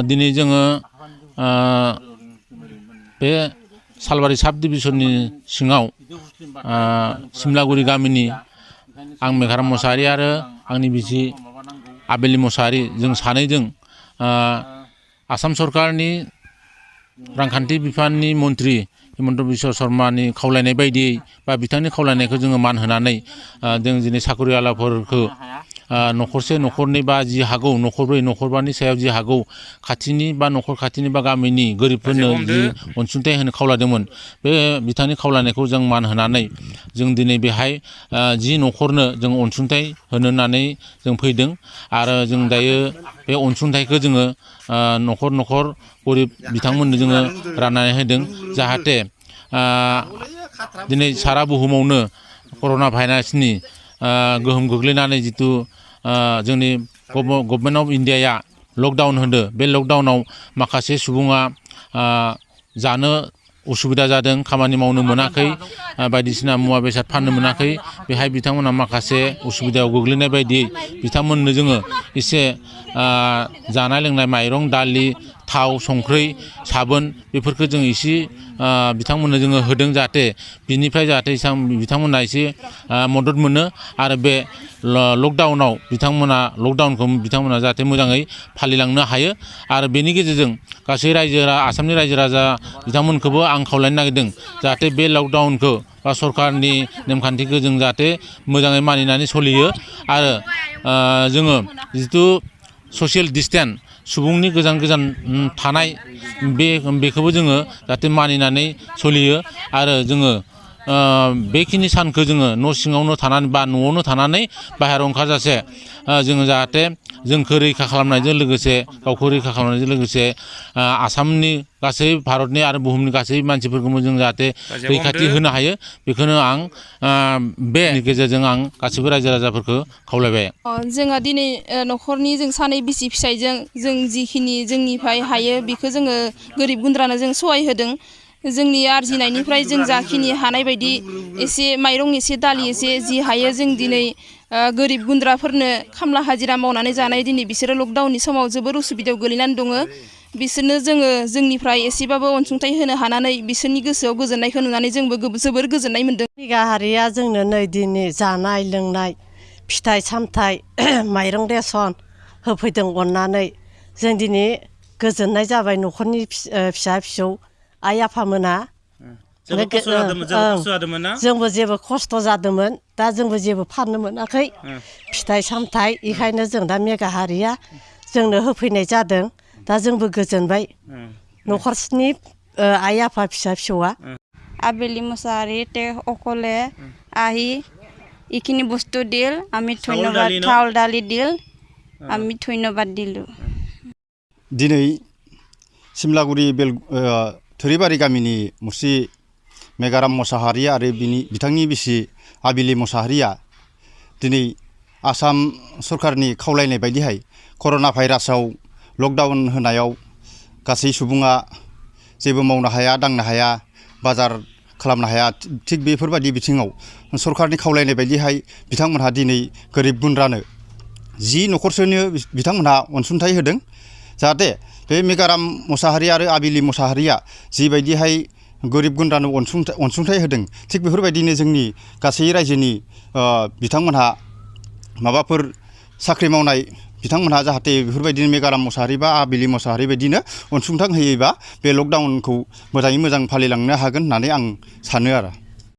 दिनै जोङो बे सालबारि साब डिभिजननि सिङाव सिमलागुरि गामिनि आं मेघाराम मोसाहारि आरो आंनि बिसि आबेलि मोसाहारि जों सानैजों आसाम सरकारनि रांखान्थि बिफाननि मन्थ्रि हिमन्त बिश्व शर्मानि खावलायनाय बायदियै बा बिथांनि खावलायनायखौ जोङो मान होनानै जों दिनै साखरियालाफोरखौ न'खरसे न'खरनै बा जि हागौ न'खरब्रै न'खरबानि सायाव जि हागौ खाथिनि बा न'खर खाथिनि बा गामिनि गोरिबफोरनो जि अनसुंथाइ होनो खावलायदोंमोन बे बिथांनि खावलायनायखौ जों मान होनानै जों दिनै बेहाय जि न'खरनो जों अनसुंथाइ होनो होननानै जों फैदों आरो जों दायो बे अनसुंथाइखौ जोङो न'खर न'खर गरिब बिथांमोननो जोङो राननानै होदों जाहाथे दिनै सारा बुहुमावनो कर'ना भाइरासनि गोहोम गोग्लैनानै जितु जोंनि गभर्नमेन्ट अफ इन्डियाया लकडाउन होदो बे लकडाउनाव माखासे सुबुङा जानो उसुबिदा जादों खामानि मावनो मोनाखै बायदिसिना मुवा बेसाद फाननो मोनाखै बेहाय बिथांमोना माखासे उसुबिदायाव गोग्लैनाय बायदियै बिथांमोननो जोङो एसे जानाय लोंनाय माइरं दालि थाव संख्रि साबोन बेफोरखौ जों एसे बिथांमोननो जोङो होदों जाहाथे बिनिफ्राय जाहाथे बिथांमोना एसे मदद मोनो आरो बे लकडाउनाव लकडाउनखौ बिथांमोना जाहाथे मोजाङै फालिलांनो हायो आरो बेनि गेजेरजों गासै आसामनि रायजो राजा बिथांमोनखौबो आं खावलायनो नागिरदों जाहाथे बे लकडाउनखौ बा सरकारनि नेमखान्थिखौ जों जाहाथे मोजाङै मानिनानै सोलियो आरो जोङो जिथु ससियेल डिसटेन्स सुबुंनि गोजान गोजान थानाय बेखौबो जोङो जाहाथे मानिनानै सोलियो आरो जोङो बेखिनि सानखौ जोङो न' सिङावनो थानानै बा न'आवनो थानानै बाहेरायाव ओंखारजासे जोङो जाहाथे जोंखौ रैखा खालामनायजों लोगोसे गावखौ रैखा खालामनायजों लोगोसे आसामनि गासै भारतनि आरो बुहुमनि गासै मानसिफोरखौबो जों जाहाथे रैखाथि होनो हायो बेखौनो आं बे गेजेरजों आं गासैबो रायजो राजाफोरखौ खावलायबाय। जोंहा दिनै न'खरनि जों सानै बिसि फिसायजों जों जिखिनि जोंनिफ्राय हायो बेखौ जोङो गोरिब गुन्द्रानो जों सहाय होदों जोंनि आरजिनायनिफ्राय जों जाखिनि हानाय बायदि एसे माइरं एसे दालि एसे जि हायो जों दिनै गोरिब गुन्द्राफोरनो खामला हाजिरा मावनानै जानाय दिनै बिसोरो लकडाउननि समाव जोबोर उसुबिदायाव गोलैनानै दङ बिसोरनो जोङो जोंनिफ्राय एसेबाबो अनसुंथाइ होनो हानानै बिसोरनि गोसोआव गोजोननायखौ नुनानै जोंबो जोबोर गोजोननाय मोन्दों। गाहारिया जोंनो नै दिनै जानाय लोंनाय फिथाइ सामथाइ माइरं रेसन होफैदों अननानै जों दिनै गोजोननाय जाबाय न'खरनि फिसा फिसौ आइ आफामोना जोंबो जेबो खस्थ' जादोंमोन दा जोंबो जेबो फाननो मोनाखै फिथाइ सामथाइ बेखायनो जों दा मेगाहारिया जोंनो होफैनाय जादों दा जोंबो गोजोनबाय न'खरनि आइ आफा फिसा फिसौआ। আবেলি মোসাহারি তে অকলে আহি এইখিনি বস্তু দিল আমি ধন্যবাদ চাউল দালি দিল আমি ধন্যবাদ দিলোঁ। दिनै सिमलागुरि थुरिबारि गामिनि मुस्रि मेघाराम मोसाहारि आरो बिथांनि बिसि आबिलि मोसाहारिया दिनै आसाम सरकारनि खावलायनाय बायदिहाय कर'ना भाइरासाव लकडाउन होनायाव गासै सुबुङा जेबो मावनो हाया दांनो हाया बाजार खालामनो हाया थिग बेफोरबायदि बिथिङाव सरकारनि खावलायनाय बायदिहाय बिथांमोनहा दिनै गोरिब गुन्द्रानो 10 न'खरसोनो बिथांमोनहा अनसुंथाइ होदों जाहाथे बे मेघाराम मोसाहारि आरो आबिलि मोसाहारिया जिबायदिहाय गोरिब गुन्द्रानो अनसुंथाइ होदों थिग बेफोरबायदिनो जोंनि गासै रायजोनि बिथांमोनहा माबाफोर साख्रि मावनाय बिथांमोनहा जाहाथे बेफोरबायदिनो मेघाराम मोसाहारि बा आबिलि मोसाहारि बायदिनो अनसुंथाइ होयोबा बे लकडाउनखौ मोजाङै मोजां फालिलांनो हागोन होननानै आं सानो आरो।